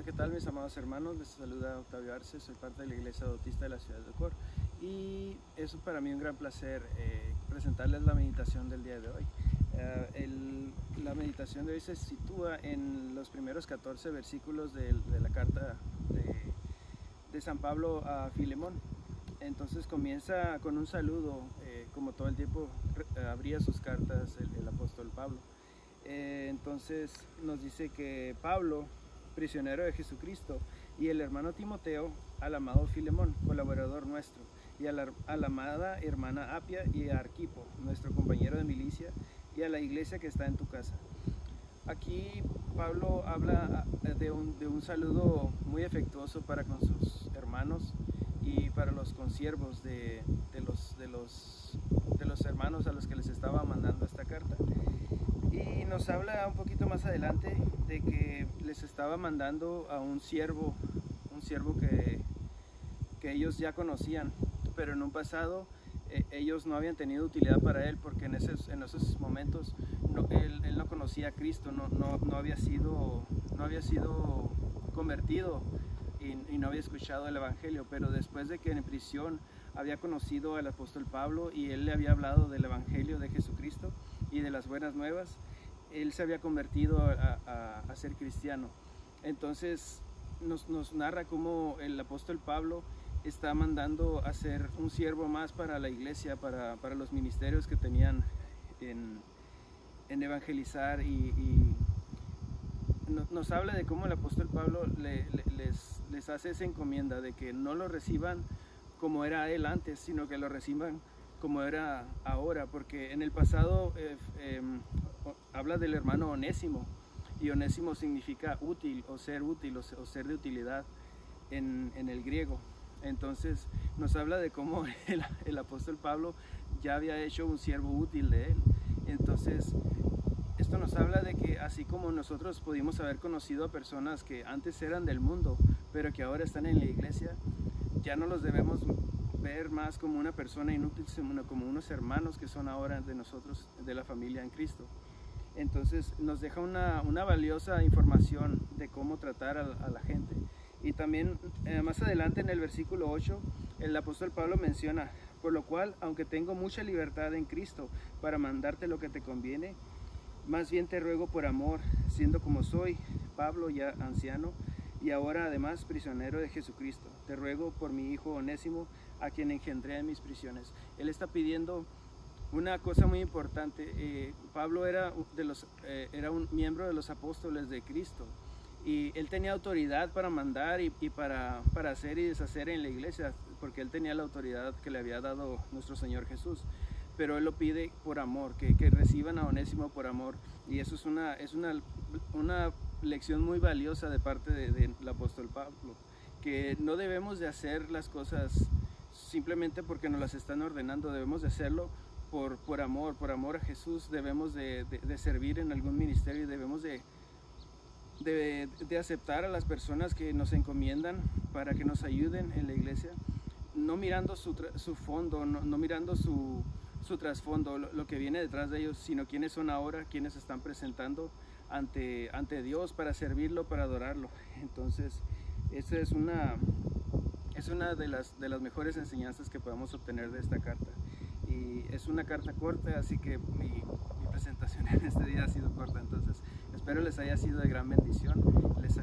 ¿qué tal mis amados hermanos? Les saluda Octavio Arce, soy parte de la Iglesia Bautista de la ciudad de Ocor y es para mí un gran placer presentarles la meditación del día de hoy. La meditación de hoy se sitúa en los primeros 14 versículos de la carta de San Pablo a Filemón. Entonces comienza con un saludo, como todo el tiempo abría sus cartas el apóstol Pablo. Entonces nos dice que Pablo, prisionero de Jesucristo, y el hermano Timoteo, al amado Filemón, colaborador nuestro, y a la amada hermana Apia y a Arquipo, nuestro compañero de milicia, y a la iglesia que está en tu casa. Aquí Pablo habla de un saludo muy afectuoso para con sus hermanos y para los consiervos de los hermanos a los que les estaba mandando esta carta. Y nos habla un poquito más adelante de que les estaba mandando a un siervo que ellos ya conocían, pero en un pasado ellos no habían tenido utilidad para él, porque en esos momentos él no conocía a Cristo, no había sido convertido y no había escuchado el Evangelio. Pero después de que en prisión había conocido al apóstol Pablo y él le había hablado del Evangelio de Jesucristo y de las buenas nuevas, él se había convertido a ser cristiano. Entonces nos narra cómo el apóstol Pablo está mandando a ser un siervo más para la iglesia, para los ministerios que tenían en evangelizar, y nos habla de cómo el apóstol Pablo les hace esa encomienda de que no lo reciban como era él antes, sino que lo reciban como era ahora, porque en el pasado habla del hermano Onésimo, y Onésimo significa útil o ser de utilidad en el griego. Entonces nos habla de cómo el apóstol Pablo ya había hecho un siervo útil de él. Entonces esto nos habla de que así como nosotros pudimos haber conocido a personas que antes eran del mundo, pero que ahora están en la iglesia, ya no los debemos ver más como una persona inútil, sino como unos hermanos que son ahora de nosotros, de la familia en Cristo. Entonces nos deja una valiosa información de cómo tratar a la gente. Y también más adelante en el versículo 8 el apóstol Pablo menciona: por lo cual, aunque tengo mucha libertad en Cristo para mandarte lo que te conviene, más bien te ruego por amor, siendo como soy, Pablo, ya anciano, y ahora además prisionero de Jesucristo, te ruego por mi hijo Onésimo, a quien engendré en mis prisiones. Él está pidiendo una cosa muy importante. Pablo era un miembro de los apóstoles de Cristo, y él tenía autoridad para mandar y para hacer y deshacer en la iglesia, porque él tenía la autoridad que le había dado nuestro Señor Jesús. Pero él lo pide por amor, que reciban a Onésimo por amor, y eso es una lección muy valiosa de parte del apóstol Pablo, que no debemos de hacer las cosas simplemente porque nos las están ordenando. Debemos de hacerlo por amor a Jesús. Debemos de servir en algún ministerio, y debemos de aceptar a las personas que nos encomiendan para que nos ayuden en la iglesia, no mirando su fondo, no mirando su trasfondo, lo que viene detrás de ellos, sino quiénes son ahora, quienes se están presentando ante Dios para servirlo, para adorarlo. Entonces esa es una de las mejores enseñanzas que podemos obtener de esta carta, y es una carta corta, así que mi presentación en este día ha sido corta. Entonces espero les haya sido de gran bendición. Les